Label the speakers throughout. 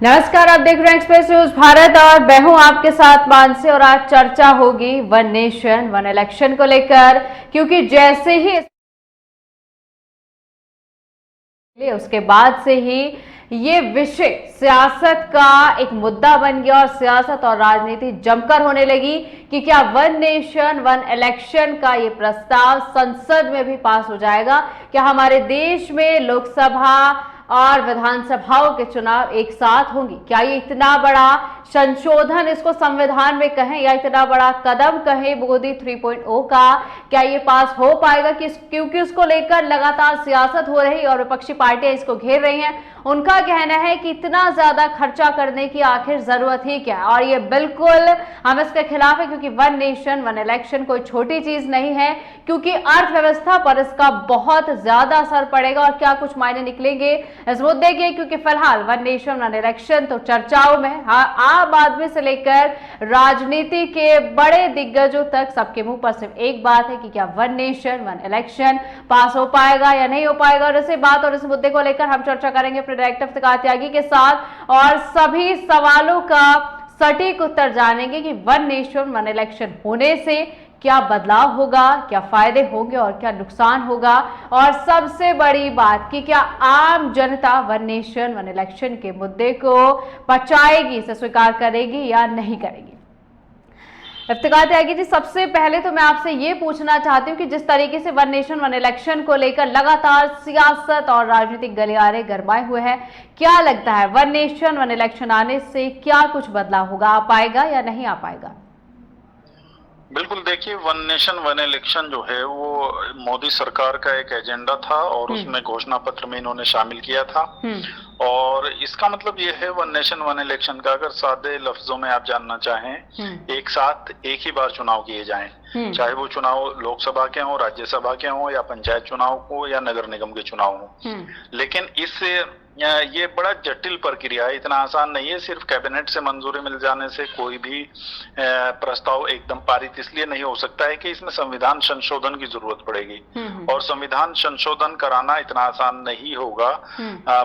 Speaker 1: नमस्कार, आप देख रहे हैं एक्सप्रेस न्यूज भारत और मैं हूं आपके साथ मानसी। और आज चर्चा होगी वन नेशन वन इलेक्शन को लेकर, क्योंकि जैसे ही उसके बाद से ही ये विषय सियासत का एक मुद्दा बन गया और सियासत और राजनीति जमकर होने लगी कि क्या वन नेशन वन इलेक्शन का ये प्रस्ताव संसद में भी पास हो जाएगा। क्या हमारे देश में लोकसभा और विधानसभाओं के चुनाव एक साथ होंगे। क्या ये इतना बड़ा संशोधन इसको संविधान में कहें या इतना बड़ा कदम कहें मोदी 3.0 का, क्या ये पास हो पाएगा क्योंकि उसको लेकर लगातार सियासत हो रही और विपक्षी पार्टियां इसको घेर रही हैं। उनका कहना है कि इतना ज्यादा खर्चा करने की आखिर जरूरत ही क्या है, और ये बिल्कुल हम इसके खिलाफ है, क्योंकि वन नेशन वन इलेक्शन कोई छोटी चीज नहीं है, क्योंकि अर्थव्यवस्था पर इसका बहुत ज्यादा असर पड़ेगा और क्या कुछ मायने निकलेंगे इस मुद्दे के। क्योंकि फिलहाल वन नेशन वन इलेक्शन तो चर्चाओं में, आम आदमी से लेकर राजनीति के बड़े दिग्गजों तक सबके मुंह पर सिर्फ एक बात है कि क्या वन नेशन वन इलेक्शन पास हो पाएगा या नहीं हो पाएगा। और इसी बात और इस मुद्दे को लेकर हम चर्चा करेंगे अपने डायरेक्टर इफ्तिकार त्यागी के साथ और सभी सवालों का सटीक उत्तर जानेंगे कि वन नेशन वन इलेक्शन होने से क्या बदलाव होगा, क्या फायदे होंगे और क्या नुकसान होगा, और सबसे बड़ी बात कि क्या आम जनता वन नेशन वन इलेक्शन के मुद्दे को पचाएगी, इसे स्वीकार करेगी या नहीं करेगी। इफ्तिकार त्यागी जी, सबसे पहले तो मैं आपसे ये पूछना चाहती हूँ कि जिस तरीके से वन नेशन वन इलेक्शन को लेकर लगातार सियासत और राजनीतिक गलियारे गरमाए हुए हैं, क्या लगता है वन नेशन वन इलेक्शन आने से क्या कुछ बदलाव होगा, आ पाएगा या नहीं आ पाएगा?
Speaker 2: बिल्कुल, देखिए, वन नेशन वन इलेक्शन जो है वो मोदी सरकार का एक एजेंडा था और उसमें घोषणा पत्र में इन्होंने शामिल किया था। और इसका मतलब ये है वन नेशन वन इलेक्शन का, अगर सादे लफ्जों में आप जानना चाहें, एक साथ एक ही बार चुनाव किए जाएं, चाहे वो चुनाव लोकसभा के हों, राज्यसभा के हों या पंचायत चुनाव हो या नगर निगम के चुनाव हो। लेकिन इससे ये बड़ा जटिल प्रक्रिया है, इतना आसान नहीं है। सिर्फ कैबिनेट से मंजूरी मिल जाने से कोई भी प्रस्ताव एकदम पारित इसलिए नहीं हो सकता है कि इसमें संविधान संशोधन की जरूरत पड़ेगी और संविधान संशोधन कराना इतना आसान नहीं होगा।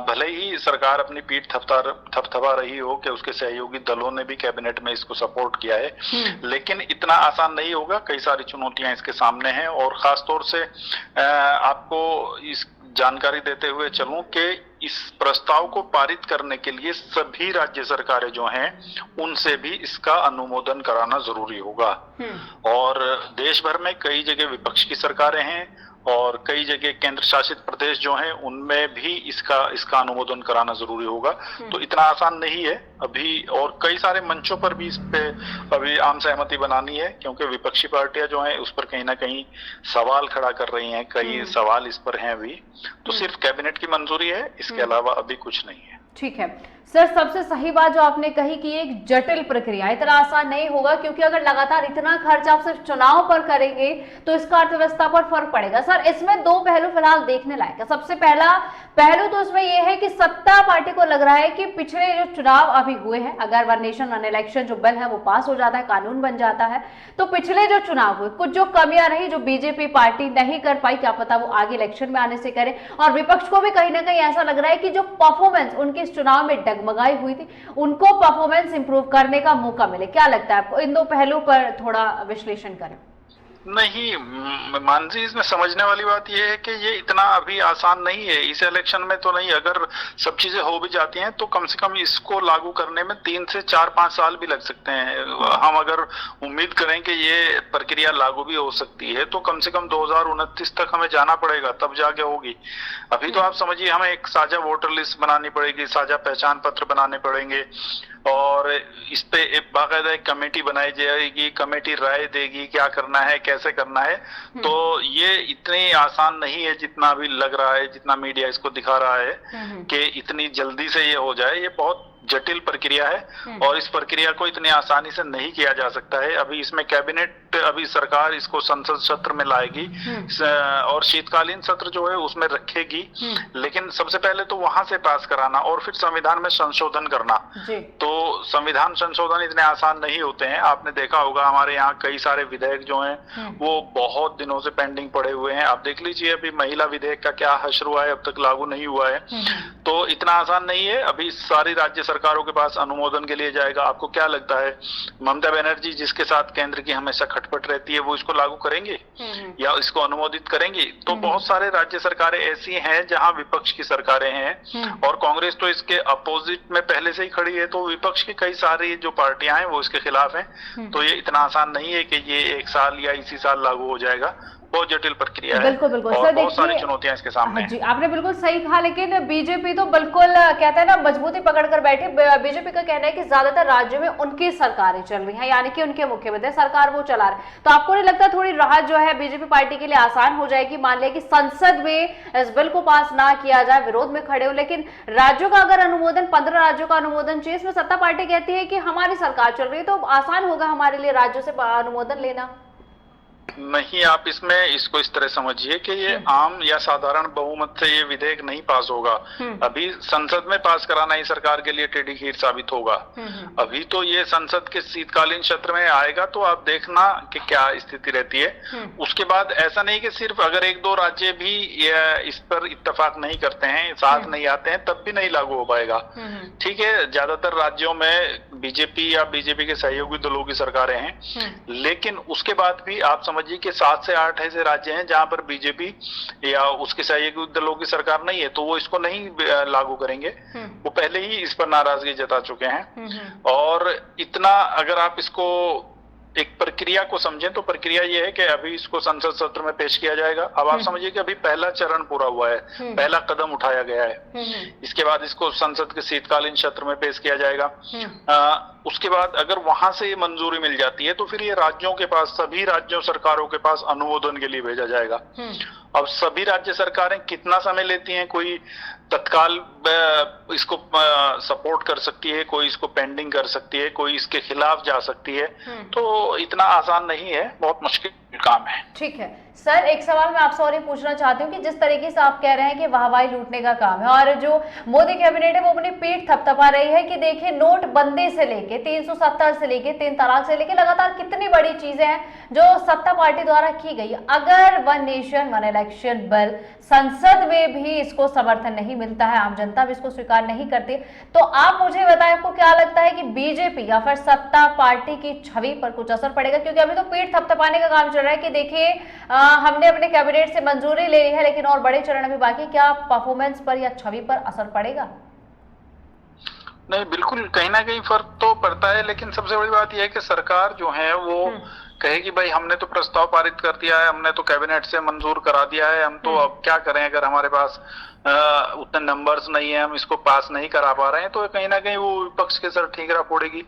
Speaker 2: भले ही सरकार अपनी पीठ थपथपा रही हो कि उसके सहयोगी दलों ने भी कैबिनेट में इसको सपोर्ट किया है, लेकिन इतना आसान नहीं होगा। कई सारी चुनौतियां इसके सामने हैं और खास तौर से आपको इस जानकारी देते हुए चलूं कि इस प्रस्ताव को पारित करने के लिए सभी राज्य सरकारें जो हैं उनसे भी इसका अनुमोदन कराना जरूरी होगा। और देश भर में कई जगह विपक्ष की सरकारें हैं और कई जगह केंद्र शासित प्रदेश जो हैं उनमें भी इसका अनुमोदन कराना जरूरी होगा। तो इतना आसान नहीं है अभी, और कई सारे मंचों पर भी इस पे अभी आम सहमति बनानी है, क्योंकि विपक्षी पार्टियां जो हैं उस पर कहीं ना कहीं सवाल खड़ा कर रही हैं, कई सवाल इस पर हैं अभी। तो सिर्फ कैबिनेट की मंजूरी है, इसके अलावा अभी कुछ नहीं है।
Speaker 1: ठीक है सर, सबसे सही बात जो आपने कही कि एक जटिल प्रक्रिया, इतना आसान नहीं होगा, क्योंकि अगर लगातार इतना खर्च आप सिर्फ चुनाव पर करेंगे तो इसका अर्थव्यवस्था पर फर्क पड़ेगा। सर, इसमें दो पहलू फिलहाल देखने लायक है। सबसे पहला पहलू तो इसमें यह है कि सत्ता पार्टी को लग रहा है कि पिछले जो चुनाव अभी हुए हैं, अगर वन नेशन वन इलेक्शन जो बिल है वो पास हो जाता है, कानून बन जाता है, तो पिछले जो चुनाव हुए कुछ जो कमियां रही जो बीजेपी पार्टी नहीं कर पाई, क्या पता वो आगे इलेक्शन में आने से करे। और विपक्ष को भी कहीं ना कहीं ऐसा लग रहा है कि जो परफॉर्मेंस उनकी इस चुनाव में डगमगाई हुई थी, उनको परफॉर्मेंस इंप्रूव करने का मौका मिले। क्या लगता है आपको? इन दो पहलू पर थोड़ा विश्लेषण करें।
Speaker 2: नहीं मानसी, इसमें समझने वाली बात यह है कि ये इतना अभी आसान नहीं है। इस इलेक्शन में तो नहीं, अगर सब चीजें हो भी जाती हैं तो कम से कम इसको लागू करने में 3 से 4-5 साल भी लग सकते हैं। हम अगर उम्मीद करें कि ये प्रक्रिया लागू भी हो सकती है तो कम से कम 2029 तक हमें जाना पड़ेगा, तब जाके होगी। अभी तो आप समझिए हमें एक साझा वोटर लिस्ट बनानी पड़ेगी, साझा पहचान पत्र बनाने पड़ेंगे और इस पे एक बाकायदा एक कमेटी बनाई जाएगी, कमेटी राय देगी क्या करना है, कैसे करना है। तो ये इतनी आसान नहीं है जितना अभी लग रहा है, जितना मीडिया इसको दिखा रहा है कि इतनी जल्दी से ये हो जाए। ये बहुत जटिल प्रक्रिया है और इस प्रक्रिया को इतनी आसानी से नहीं किया जा सकता है। अभी इसमें कैबिनेट, अभी सरकार इसको संसद सत्र में लाएगी और शीतकालीन सत्र जो है उसमें रखेगी, लेकिन सबसे पहले तो वहां से पास कराना और फिर संविधान में संशोधन करना। तो संविधान संशोधन इतने आसान नहीं होते हैं। आपने देखा होगा हमारे यहाँ कई सारे विधेयक जो हैं वो बहुत दिनों से पेंडिंग पड़े हुए हैं। आप देख लीजिए अभी महिला विधेयक का क्या हश्र हुआ है, अब तक लागू नहीं हुआ है। तो इतना आसान नहीं है। अभी सारी राज्य सरकारों के पास अनुमोदन के लिए जाएगा। आपको क्या लगता है, ममता बनर्जी जिसके साथ केंद्र की हमेशा खटपट रहती है, वो इसको लागू करेंगे या इसको अनुमोदित करेंगे? तो बहुत सारे राज्य सरकारें ऐसी हैं जहां विपक्ष की सरकारें हैं और कांग्रेस तो इसके अपोजिट में पहले से ही खड़ी है, तो विपक्ष की कई सारी जो पार्टियां हैं वो इसके खिलाफ हैं। तो ये इतना आसान नहीं है कि ये एक साल या इसी साल लागू हो जाएगा, बहुत जटिल प्रक्रिया है।
Speaker 1: बिल्कुल बिल्कुल
Speaker 2: और
Speaker 1: सर,
Speaker 2: बहुत सारी
Speaker 1: देखिए
Speaker 2: चुनौतियां इसके सामने हैं।
Speaker 1: जी आपने बिल्कुल सही कहा, लेकिन बीजेपी तो बिल्कुल कहते हैं ना मजबूती पकड़कर बैठे। बीजेपी का कहना है कि ज्यादातर राज्यों में उनकी सरकारें चल रही हैं, यानी कि उनके मुख्यमंत्री सरकार वो चला रहे। तो आपको नहीं लगता थोड़ी राहत जो है बीजेपी पार्टी के लिए आसान हो जाएगी? मान लिया कि संसद में इस बिल को पास ना किया जाए, विरोध में खड़े हो, लेकिन राज्यों का अगर अनुमोदन, 15 राज्यों का अनुमोदन चाहिए, इसमें सत्ता पार्टी कहती है कि हमारी सरकार चल रही है, तो आसान होगा हमारे लिए राज्यों से अनुमोदन लेना।
Speaker 2: नहीं, आप इसमें इसको इस तरह समझिए कि ये आम या साधारण बहुमत से ये विधेयक नहीं पास होगा। अभी संसद में पास कराना ही सरकार के लिए टेढ़ी खीर साबित होगा। अभी तो ये संसद के शीतकालीन सत्र में आएगा, तो आप देखना कि क्या स्थिति रहती है। उसके बाद ऐसा नहीं कि सिर्फ अगर एक दो राज्य भी इस पर इत्तेफाक नहीं करते हैं, साथ नहीं आते हैं, तब भी नहीं लागू हो पाएगा। ठीक है, ज्यादातर राज्यों में बीजेपी या बीजेपी के सहयोगी दलों की सरकारें हैं, लेकिन उसके बाद भी आप समझिए कि 7 से 8 ऐसे राज्य हैं जहां पर बीजेपी या उसके सहयोगी दलों की सरकार नहीं है, तो वो इसको नहीं लागू करेंगे। वो पहले ही इस पर नाराजगी जता चुके हैं। और इतना अगर आप इसको एक प्रक्रिया को समझें तो प्रक्रिया ये है कि अभी इसको संसद सत्र में पेश किया जाएगा। अब आप समझिए कि अभी पहला चरण पूरा हुआ है, पहला कदम उठाया गया है। इसके बाद इसको संसद के शीतकालीन सत्र में पेश किया जाएगा। उसके बाद अगर वहां से ये मंजूरी मिल जाती है तो फिर ये राज्यों के पास, सभी राज्यों सरकारों के पास अनुमोदन के लिए भेजा जाएगा। अब सभी राज्य सरकारें कितना समय लेती हैं, कोई तत्काल इसको सपोर्ट कर सकती है, कोई इसको पेंडिंग कर सकती है, कोई इसके खिलाफ जा सकती है। तो इतना आसान नहीं है, बहुत मुश्किल काम है।
Speaker 1: ठीक है सर, एक सवाल मैं आपसे और ये पूछना चाहती हूँ कि जिस तरीके से आप कह रहे हैं कि वाहवाही लूटने का काम है और जो मोदी कैबिनेट है वो अपनी पीठ थपथपा रही है कि देखिए नोटबंदी से लेके 370 से लेके 3 तलाक से लेके लगातार कितनी बड़ी चीजें हैं जो सत्ता पार्टी द्वारा की गई। अगर one nation one election bill संसद में भी इसको समर्थन नहीं मिलता है, आम जनता भी इसको स्वीकार नहीं करती, तो आप मुझे बताएं आपको क्या लगता है कि बीजेपी या फिर सत्ता पार्टी की छवि पर कुछ असर पड़ेगा? क्योंकि अभी तो पीठ थपथपाने का काम चल रहा है कि देखिए हमने अपने कैबिनेट से मंजूरी ले ली है लेकिन और बड़े चरण में बाकी, क्या परफॉर्मेंस पर या छवि पर असर पड़ेगा?
Speaker 2: नहीं, बिल्कुल कहीं ना कहीं फर्क तो पड़ता है, लेकिन सबसे बड़ी बात यह है कि सरकार जो है वो कहेगी भाई हमने तो प्रस्ताव पारित कर दिया है, हमने तो कैबिनेट से मंजूर करा दिया है, हम तो अब क्या करें, अगर हमारे पास उतने नंबर्स नहीं है, हम इसको पास नहीं करा पा रहे हैं, तो कहीं ना कहीं वो विपक्ष के सर ठीकरा फोड़ेगी।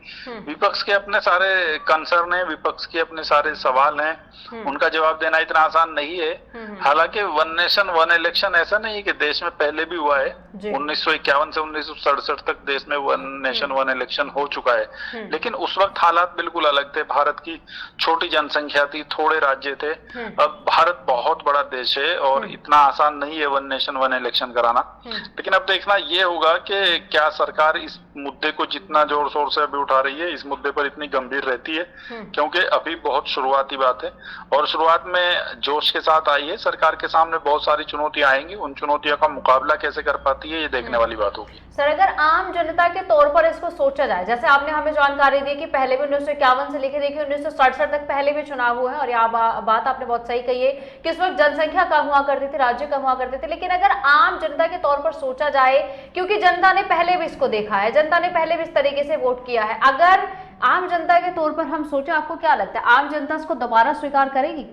Speaker 2: विपक्ष के अपने सारे कंसर्न है, विपक्ष के अपने सारे सवाल हैं, उनका जवाब देना इतना आसान नहीं है। हालांकि वन नेशन वन इलेक्शन ऐसा नहीं है कि देश में पहले भी हुआ है, 1951 से 1967 तक देश में वन नेशन वन इलेक्शन हो चुका है, लेकिन उस वक्त हालात बिल्कुल अलग थे। भारत की छोटी जनसंख्या थी, थोड़े राज्य थे। अब भारत बहुत बड़ा देश है और इतना आसान नहीं है वन नेशन वन इलेक्शन कराना। लेकिन अब देखना ये होगा कि क्या सरकार इस मुद्दे को जितना जोर शोर से अभी उठा रही है, इस मुद्दे पर इतनी गंभीर रहती है, क्योंकि अभी बहुत शुरुआती बात है और शुरुआत में जोश के साथ आई है। सरकार के सामने बहुत सारी चुनौतियां आएंगी, उन चुनौतियों का मुकाबला कैसे कर पाती है ये देखने वाली बात होगी।
Speaker 1: सर, अगर आम जनता के तौर पर इसको सोचा जाए, जैसे आपने हमें जानकारी दी कि पहले भी 1951 से लेकर देखिए 1967 तक पहले भी चुनाव हुए हैं और यह बात आपने बहुत सही कही है कि इस वक्त जनसंख्या कम हुआ करती थी, राज्य कम हुआ करते थे, लेकिन अगर आम जनता के तौर पर सोचा जाए, क्योंकि जनता ने पहले भी इसको देखा है, जनता ने पहले भी इस तरीके से वोट किया है, अगर आम जनता के तौर पर हम सोचे, आपको क्या लगता है आम जनता इसको दोबारा स्वीकार करेगी?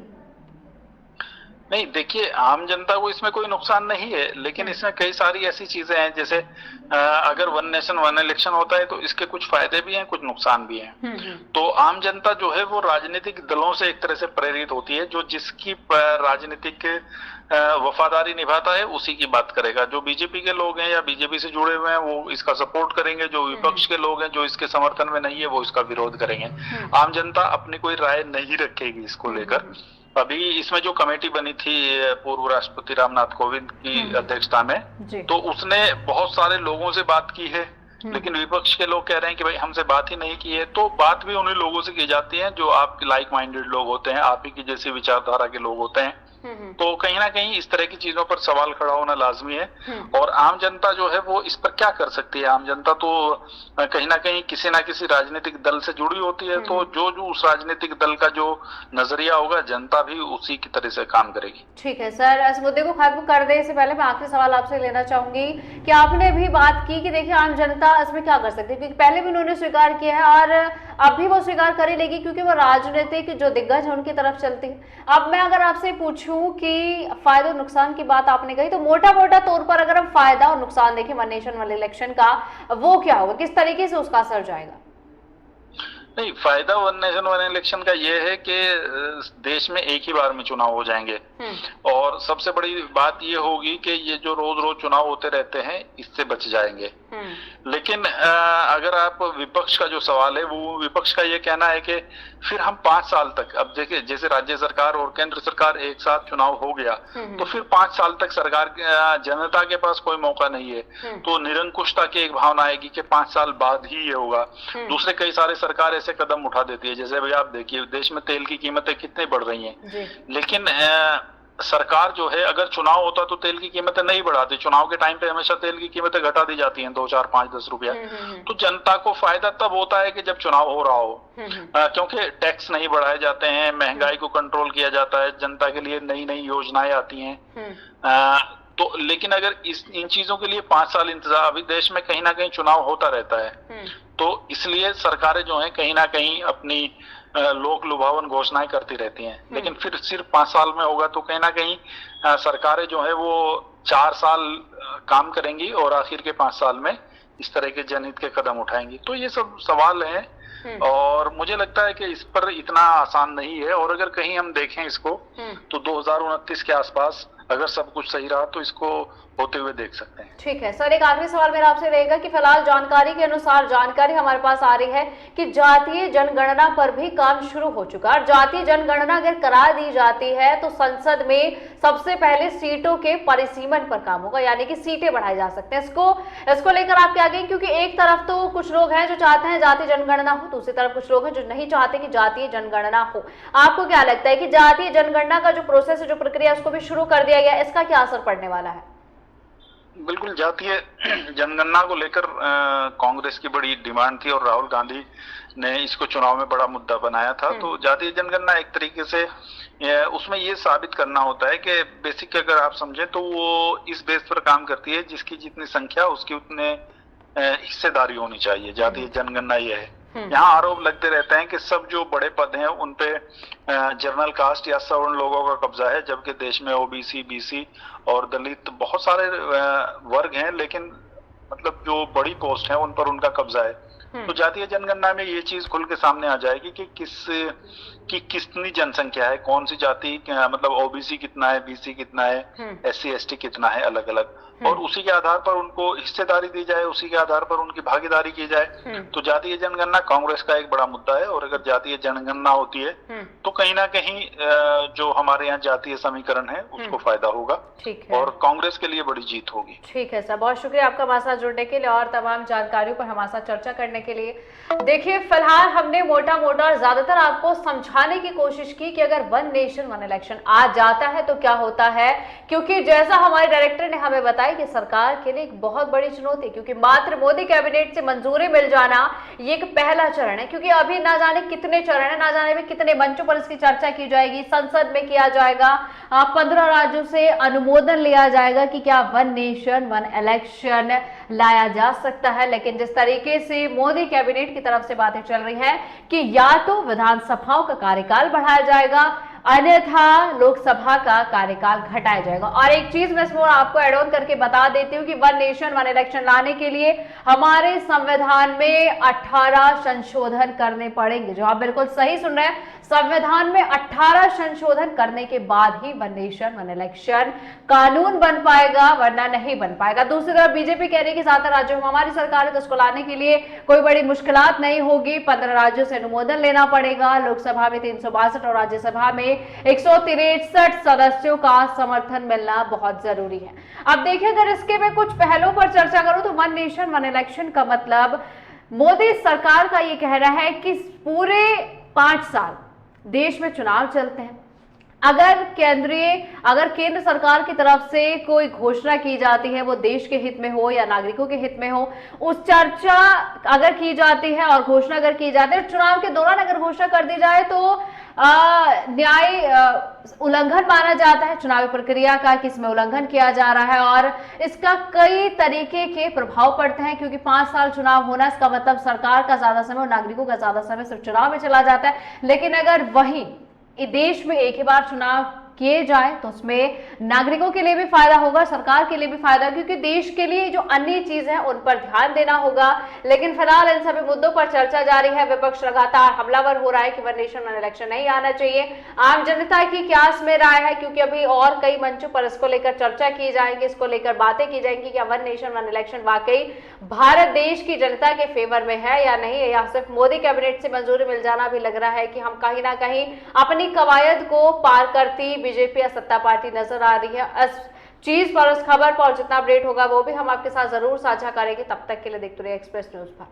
Speaker 2: नहीं, देखिए आम जनता को इसमें कोई नुकसान नहीं है, लेकिन इसमें कई सारी ऐसी चीजें हैं, जैसे अगर वन नेशन वन इलेक्शन होता है तो इसके कुछ फायदे भी हैं, कुछ नुकसान भी हैं। तो आम जनता जो है वो राजनीतिक दलों से एक तरह से प्रेरित होती है, जो जिसकी राजनीतिक वफादारी निभाता है उसी की बात करेगा। जो बीजेपी के लोग हैं या बीजेपी से जुड़े हुए हैं वो इसका सपोर्ट करेंगे, जो विपक्ष के लोग हैं जो इसके समर्थन में नहीं है वो इसका विरोध करेंगे। आम जनता अपनी कोई राय नहीं रखेगी इसको लेकर। अभी इसमें जो कमेटी बनी थी पूर्व राष्ट्रपति रामनाथ कोविंद की अध्यक्षता में, तो उसने बहुत सारे लोगों से बात की है, लेकिन विपक्ष के लोग कह रहे हैं कि भाई हमसे बात ही नहीं की है। तो बात भी उन्हीं लोगों से की जाती है जो आपके लाइक माइंडेड लोग होते हैं, आप ही की जैसी विचारधारा के लोग होते हैं। तो कहीं ना कहीं इस तरह की चीजों पर सवाल खड़ा होना लाजमी है। और आम जनता जो है वो इस पर क्या कर सकती है? आम जनता तो कहीं ना कहीं किसी ना किसी राजनीतिक दल से जुड़ी होती है, तो जो उस राजनीतिक दल का जो नजरिया होगा जनता भी उसी की तरह से काम करेगी।
Speaker 1: ठीक है सर, इस मुद्दे को खत्म कर दे इससे पहले मैं आखिरी सवाल आपसे लेना चाहूंगी कि आपने भी बात की कि देखिए आम जनता इसमें क्या कर सकती है, क्योंकि पहले भी उन्होंने स्वीकार किया है और अब भी वो स्वीकार कर ही लेगी क्योंकि वो राजनीतिक जो दिग्गज है उनकी तरफ चलती है। अब मैं अगर आपसे पूछूं कि फायदा और नुकसान की बात आपने कही, तो मोटा मोटा तौर पर अगर हम फायदा और नुकसान देखें वन नेशन वन इलेक्शन का, वो क्या होगा, किस तरीके से उसका असर जाएगा?
Speaker 2: नहीं, फायदा वन नेशन वन इलेक्शन का ये है कि देश में एक ही बार में चुनाव हो जाएंगे। और सबसे बड़ी बात ये होगी कि ये जो रोज रोज चुनाव होते रहते हैं इससे बच जाएंगे। लेकिन अगर आप विपक्ष का जो सवाल है, वो विपक्ष का ये कहना है कि फिर हम 5 साल तक, अब देखिए जैसे राज्य सरकार और केंद्र सरकार एक साथ चुनाव हो गया तो फिर 5 साल तक सरकार जनता के पास कोई मौका नहीं है, तो निरंकुशता की एक भावना आएगी कि 5 साल बाद ही ये होगा। दूसरे कई सारे सरकार ऐसे कदम उठा देती है, जैसे भाई आप देखिए देश में तेल की कीमतें कितनी बढ़ रही हैं, लेकिन सरकार जो है अगर चुनाव होता तो तेल की कीमतें नहीं बढ़ाती। चुनाव के टाइम पे हमेशा तेल की कीमतें घटा दी जाती हैं 2, 4, 5, 10 रुपया। तो जनता को फायदा तब होता है कि जब चुनाव हो रहा हो, क्योंकि टैक्स नहीं बढ़ाए जाते हैं, महंगाई को कंट्रोल किया जाता है, जनता के लिए नई नई योजनाएं आती हैं। तो लेकिन अगर इन चीजों के लिए 5 साल इंतजार, अभी देश में कहीं ना कहीं चुनाव होता रहता है, तो इसलिए सरकारें जो है कहीं ना कहीं अपनी लोक लुभावन घोषणाएं करती रहती हैं। लेकिन फिर सिर्फ 5 साल में होगा तो कहीं ना कहीं सरकारें जो है वो 4 साल काम करेंगी और आखिर के 5 साल में इस तरह के जनहित के कदम उठाएंगी। तो ये सब सवाल हैं और मुझे लगता है कि इस पर इतना आसान नहीं है। और अगर कहीं हम देखें इसको तो 2029 के आसपास अगर सब कुछ सही रहा तो इसको होते हुए देख सकते हैं।
Speaker 1: ठीक है सर, एक आखिरी सवाल मेरा आपसे रहेगा कि फिलहाल जानकारी के अनुसार जानकारी हमारे पास आ रही है कि जातीय जनगणना पर भी काम शुरू हो चुका है। और जातीय जनगणना अगर करा दी जाती है तो संसद में सबसे पहले सीटों के परिसीमन पर काम होगा, यानी कि सीटें बढ़ाई जा सकते हैं। इसको लेकर आप क्या कहेंगे, क्योंकि एक तरफ तो कुछ लोग हैं जो चाहते हैं जातीय जनगणना हो, दूसरी तरफ कुछ लोग हैं जो नहीं चाहते कि जातीय जनगणना हो। आपको क्या लगता है कि जातीय जनगणना का जो प्रोसेस है, जो प्रक्रिया, उसको भी शुरू कर दिया गया, इसका क्या असर पड़ने वाला है?
Speaker 2: बिल्कुल, जातीय जनगणना को लेकर कांग्रेस की बड़ी डिमांड थी और राहुल गांधी ने इसको चुनाव में बड़ा मुद्दा बनाया था। तो जातीय जनगणना एक तरीके से उसमें ये साबित करना होता है कि बेसिक अगर आप समझे तो वो इस बेस पर काम करती है जिसकी जितनी संख्या उसकी उतने हिस्सेदारी होनी चाहिए। जातीय जनगणना ये है। यहाँ आरोप लगते रहते हैं कि सब जो बड़े पद हैं उन पे जनरल कास्ट या सवर्ण लोगों का कब्जा है, जबकि देश में ओबीसी, बीसी और दलित बहुत सारे वर्ग हैं, लेकिन मतलब जो बड़ी पोस्ट है उन पर उनका कब्जा है। तो जातीय जनगणना में ये चीज खुल के सामने आ जाएगी कि कितनी जनसंख्या है, कौन सी जाति, मतलब ओबीसी कितना है, बीसी कितना है, एससी एसटी कितना है, अलग अलग, और उसी के आधार पर उनको हिस्सेदारी दी जाए, उसी के आधार पर उनकी भागीदारी की जाए। तो जातीय जनगणना कांग्रेस का एक बड़ा मुद्दा है। और अगर जातीय जनगणना होती है तो कहीं ना कहीं जो हमारे यहाँ जातीय समीकरण है उसको फायदा होगा और कांग्रेस के लिए बड़ी जीत होगी।
Speaker 1: ठीक है सर, बहुत शुक्रिया आपका हमारे साथ जुड़ने के लिए और तमाम जानकारियों पर हमारे साथ चर्चा करने के लिए। देखिए, फिलहाल हमने मोटा मोटा और ज्यादातर आपको समझाने की कोशिश की कि अगर वन नेशन वन इलेक्शन आ जाता है तो क्या होता है, क्योंकि जैसा हमारे डायरेक्टर ने हमें बताया कि सरकार के लिए एक बहुत बड़ी चुनौती, क्योंकि मात्र मोदी कैबिनेट से मंजूरी मिल जाना ये एक पहला चरण है, क्योंकि अभी ना जाने कितने चरण है, ना जाने में कितने मंचों पर इसकी चर्चा की जाएगी, संसद में किया जाएगा, 15 राज्यों से अनुमोदन लिया जाएगा कि क्या वन नेशन वन इलेक्शन लाया जा सकता है। लेकिन जिस तरीके से मोदी कैबिनेट की तरफ से बातें चल रही है कि या तो विधानसभाओं का कार्यकाल बढ़ाया जाएगा, अन्यथा लोकसभा का कार्यकाल घटाया जाएगा। और एक चीज मैं इसमें आपको एड ऑन करके बता देती हूँ कि वन नेशन वन इलेक्शन लाने के लिए हमारे संविधान में 18 संशोधन करने पड़ेंगे। जो आप बिल्कुल सही सुन रहे हैं, संविधान में 18 संशोधन करने के बाद ही वन नेशन वन इलेक्शन कानून बन पाएगा, वरना नहीं बन पाएगा। दूसरी तरफ बीजेपी कह रही है कि 7 राज्यों में हमारी सरकार है तो उसको लाने के लिए कोई बड़ी मुश्किलात नहीं होगी, 15 राज्यों से अनुमोदन लेना पड़ेगा, लोकसभा में 362 और राज्यसभा में 163 सदस्यों का समर्थन मिलना बहुत जरूरी है। अब देखिए, अगर इसके में कुछ पहलुओं पर चर्चा करूं तो वन नेशन वन इलेक्शन का मतलब मोदी सरकार का ये कहना है कि पूरे 5 साल देश में चुनाव चलते हैं, अगर केंद्र सरकार की तरफ से कोई घोषणा की जाती है, वो देश के हित में हो या नागरिकों के हित में हो, उस चर्चा अगर की जाती है और घोषणा अगर की जाती है, चुनाव के दौरान अगर घोषणा कर दी जाए तो न्याय उल्लंघन माना जाता है चुनावी प्रक्रिया का, कि इसमें उल्लंघन किया जा रहा है और इसका कई तरीके के प्रभाव पड़ते हैं, क्योंकि 5 साल चुनाव होना, इसका मतलब सरकार का ज्यादा समय और नागरिकों का ज्यादा समय सिर्फ चुनाव में चला जाता है। लेकिन अगर वही देश में एक ही बार चुनाव किए जाए तो उसमें नागरिकों के लिए भी फायदा होगा, सरकार के लिए भी फायदा, क्योंकि देश के लिए जो अन्य चीज है उन पर ध्यान देना होगा। लेकिन फिलहाल इन सभी मुद्दों पर चर्चा जारी है। विपक्ष लगातार हमलावर हो रहा है कि वन नेशन वन इलेक्शन नहीं आना चाहिए। आम जनता की क्या इसमें राय है, क्योंकि अभी और कई मंचों पर इसको लेकर चर्चा की जाएगी, इसको लेकर बातें की जाएंगी, क्या वन नेशन वन इलेक्शन वाकई भारत देश की जनता के फेवर में है या नहीं, या सिर्फ मोदी कैबिनेट से मंजूरी मिल जाना भी लग रहा है कि हम कहीं ना कहीं अपनी कवायद को पार करती बीजेपी या सत्ता पार्टी नजर आ रही है। इस चीज पर, उस खबर पर जितना अपडेट होगा वो भी हम आपके साथ जरूर साझा करेंगे। तब तक के लिए देखते रहिए एक्सप्रेस न्यूज पर।